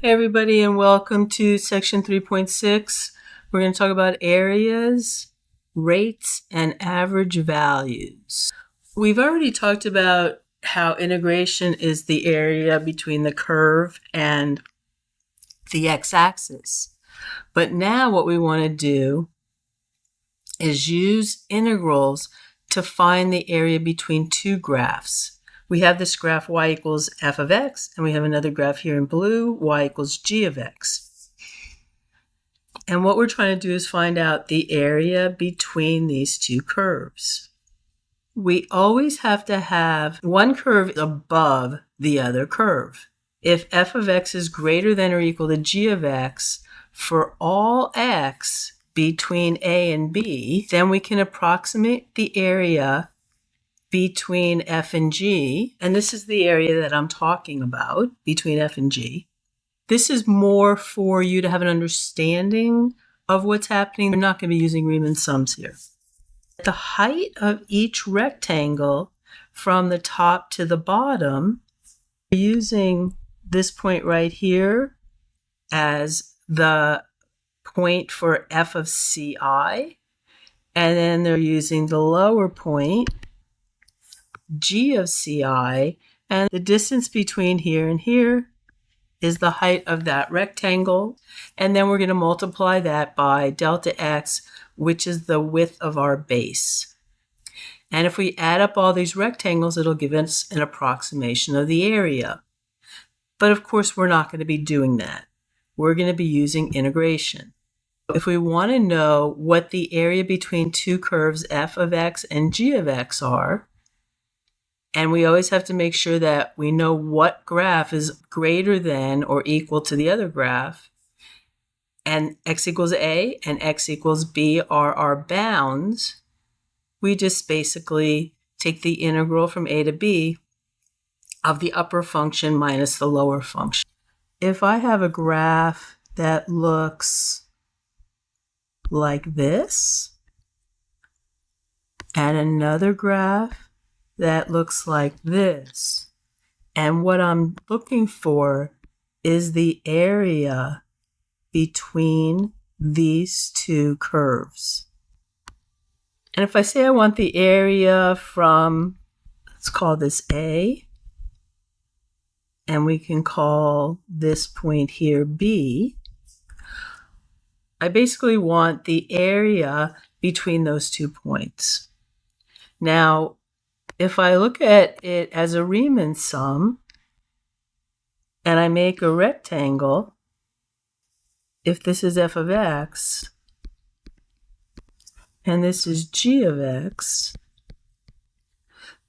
Hey everybody, and welcome to section 3.6. We're going to talk about areas, rates, and average values. We've already talked about how integration is the area between the curve and the x-axis. But now what we want to do is use integrals to find the area between two graphs. We have this graph y equals f of x, and we have another graph here in blue, y equals g of x. And what we're trying to do is find out the area between these two curves. We always have to have one curve above the other curve. If f of x is greater than or equal to g of x for all x between a and b, then we can approximate the area between f and g, and this is the area that I'm talking about, between f and g. This is more for you to have an understanding of what's happening. We're not going to be using Riemann sums here. The height of each rectangle from the top to the bottom, we're using this point right here as the point for f of ci, and then they're using the lower point, g of ci, and the distance between here and here is the height of that rectangle, and then we're going to multiply that by delta x, which is the width of our base. And if we add up all these rectangles, it'll give us an approximation of the area. But of course, we're not going to be doing that. We're going to be using integration. If we want to know what the area between two curves f of x and g of x are, and we always have to make sure that we know what graph is greater than or equal to the other graph, and x equals a and x equals b are our bounds, we just basically take the integral from a to b of the upper function minus the lower function. If I have a graph that looks like this, and another graph that looks like this, and what I'm looking for is the area between these two curves. And if I say I want the area from, let's call this A, and we can call this point here B, I basically want the area between those 2 points. Now, if I look at it as a Riemann sum, and I make a rectangle, if this is f of x, and this is g of x,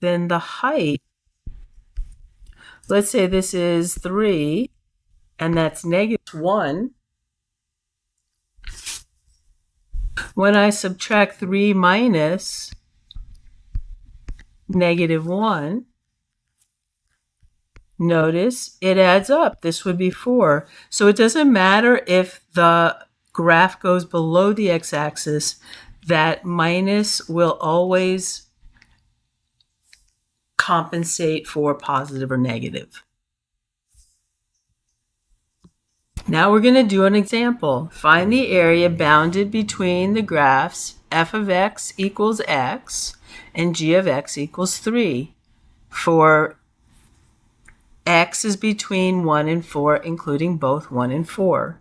then the height, let's say this is 3, and that's -1. When I subtract 3 minus -1, notice it adds up. This would be 4. So it doesn't matter if the graph goes below the x-axis, that minus will always compensate for positive or negative. Now we're going to do an example. Find the area bounded between the graphs f of x equals x and g of x equals 3 for x is between 1 and 4, including both 1 and 4.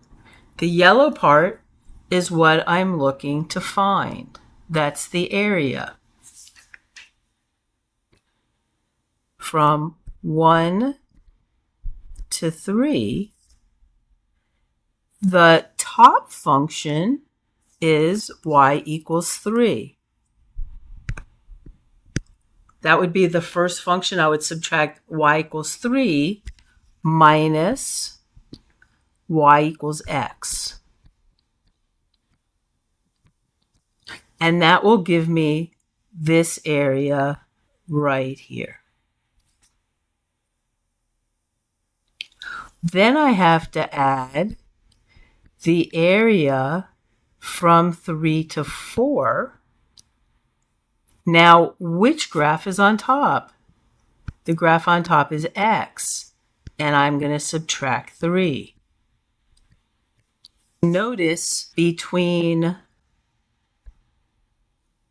The yellow part is what I'm looking to find. That's the area. From 1 to 3, the top function is y equals 3. That would be the first function. I would subtract y equals 3 minus y equals x. And that will give me this area right here. Then I have to add the area from 3 to 4. Now, which graph is on top? The graph on top is x, and I'm going to subtract 3. Notice between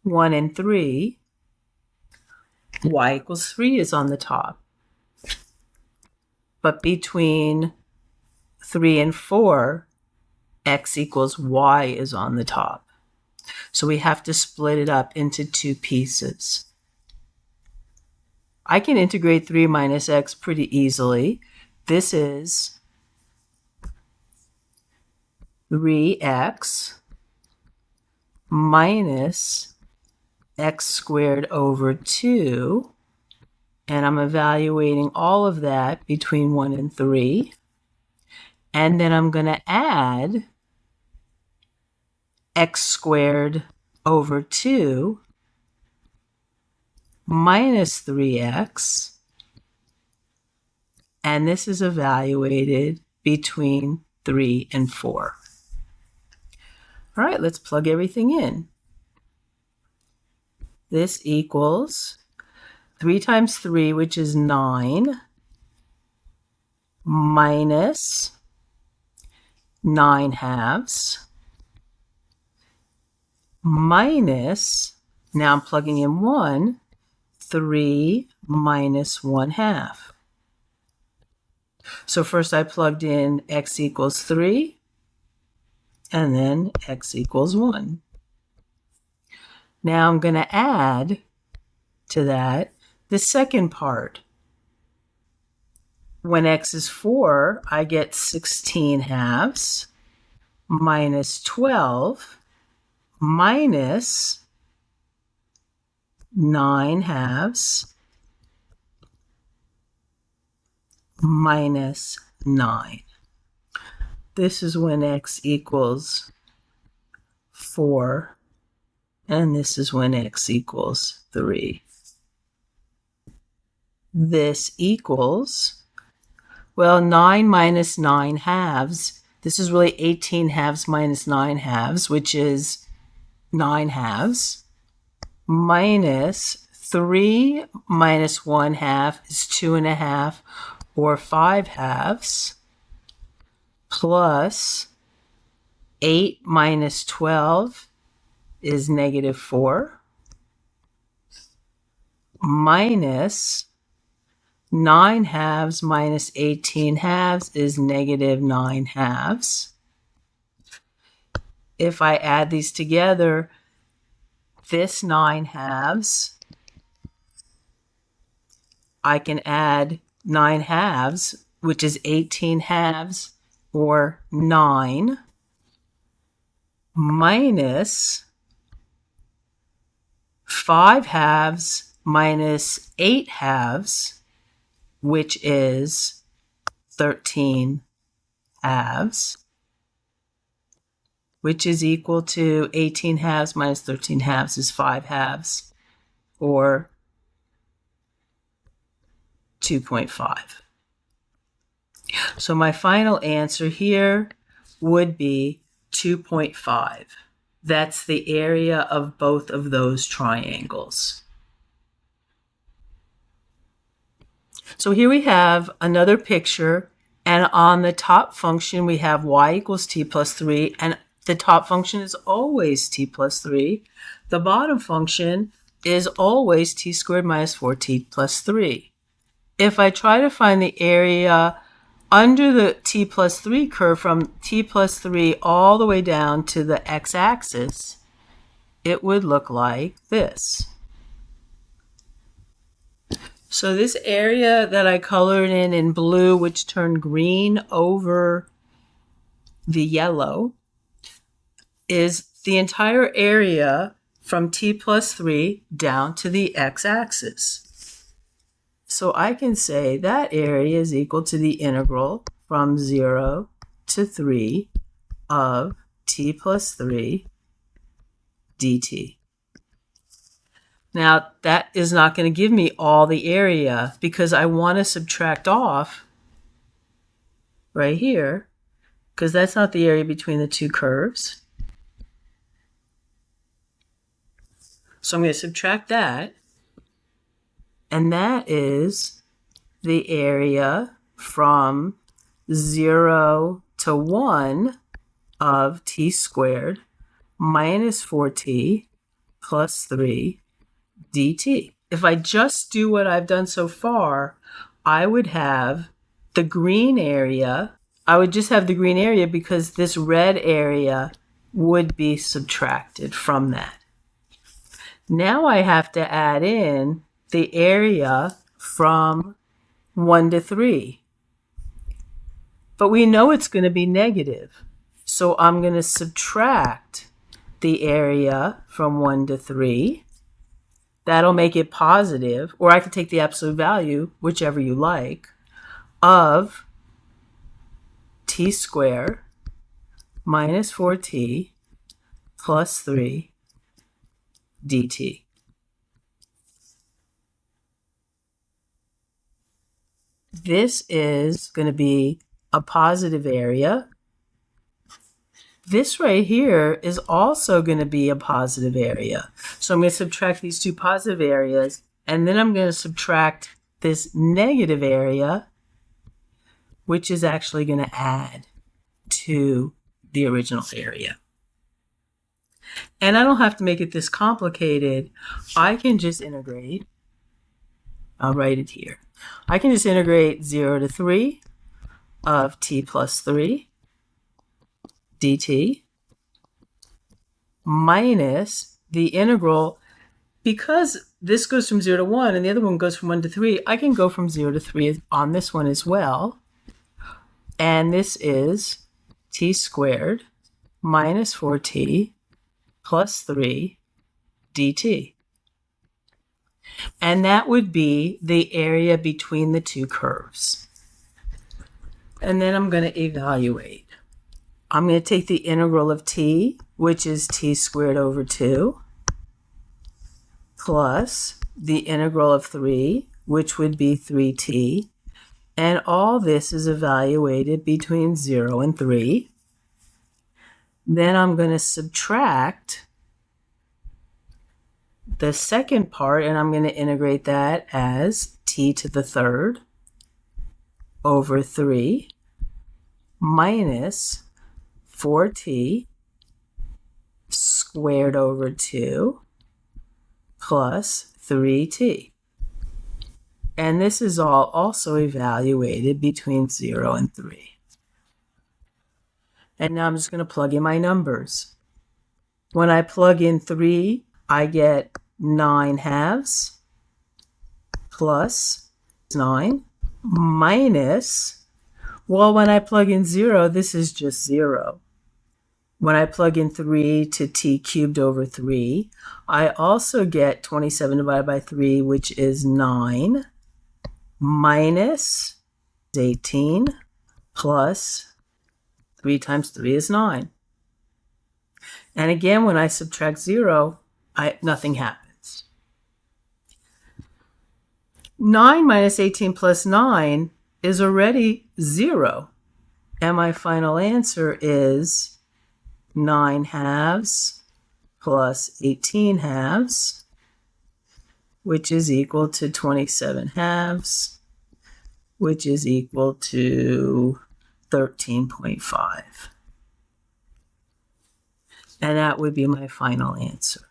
1 and 3, y equals 3 is on the top. But between 3 and 4, x equals y is on the top. So we have to split it up into two pieces. I can integrate 3 minus x pretty easily. This is 3x minus x squared over 2, and I'm evaluating all of that between 1 and 3, and then I'm going to add x squared over 2 minus 3x, and this is evaluated between 3 and 4. All right, let's plug everything in. This equals 3 times 3, which is 9, minus 9 halves, minus, now I'm plugging in 1, 3 minus 1 half. So first I plugged in x equals 3, and then x equals 1. Now I'm going to add to that the second part. When x is 4, I get 16 halves minus 12 minus 9 halves minus 9. This is when x equals 4, and this is when x equals 3. This equals, well, 9 minus 9 halves. This is really 18 halves minus 9 halves, which is 9 halves, minus 3 minus 1 half is 2.5, or 5 halves, plus 8 minus 12 is negative 4, minus 9 halves minus 18 halves is negative 9 halves. If I add these together, this 9 halves, I can add 9 halves, which is 18 halves, or 9, minus 5 halves minus 8 halves, which is 13 halves, which is equal to 18 halves minus 13 halves is 5 halves, or 2.5. So my final answer here would be 2.5. That's the area of both of those triangles. So here we have another picture, and on the top function we have y equals t plus 3, and the top function is always t plus 3. The bottom function is always t squared minus 4t plus 3. If I try to find the area under the t plus 3 curve from t plus 3 all the way down to the x-axis, it would look like this. So this area that I colored in blue, which turned green over the yellow, is the entire area from t plus 3 down to the x-axis. So I can say that area is equal to the integral from 0 to 3 of t plus 3 dt. Now, that is not going to give me all the area because I want to subtract off right here, because that's not the area between the two curves. So I'm going to subtract that. And that is the area from 0 to 1 of t squared minus 4t plus 3 dt. If I just do what I've done so far, I would have the green area. I would just have the green area because this red area would be subtracted from that. Now I have to add in the area from 1 to 3. But we know it's going to be negative. So I'm going to subtract the area from 1 to 3. That'll make it positive, or I could take the absolute value, whichever you like, of t squared minus 4t plus 3 dt. This is going to be a positive area. This right here is also going to be a positive area. So I'm going to subtract these two positive areas, and then I'm going to subtract this negative area, which is actually going to add to the original area. And I don't have to make it this complicated. I can just integrate. I'll write it here. I can just integrate 0 to 3 of t plus 3 dt minus the integral. Because this goes from 0 to 1 and the other one goes from 1 to 3, I can go from 0 to 3 on this one as well. And this is t squared minus 4t plus 3 dt. And that would be the area between the two curves. And then I'm going to evaluate. I'm going to take the integral of t, which is t squared over 2, plus the integral of 3, which would be 3t. And all this is evaluated between 0 and 3. Then I'm going to subtract the second part, and I'm going to integrate that as t to the third over 3 minus 4t squared over 2 plus 3t. And this is all also evaluated between 0 and 3. And now I'm just going to plug in my numbers. When I plug in 3, I get 9 halves plus 9 minus, well, when I plug in 0, this is just 0. When I plug in 3 to t cubed over 3, I also get 27 divided by 3, which is 9, minus 18, plus 3 times 3 is 9. And again, when I subtract 0, nothing happens. 9 minus 18 plus 9 is already 0. And my final answer is 9 halves plus 18 halves, which is equal to 27 halves, which is equal to 13.5. And that would be my final answer.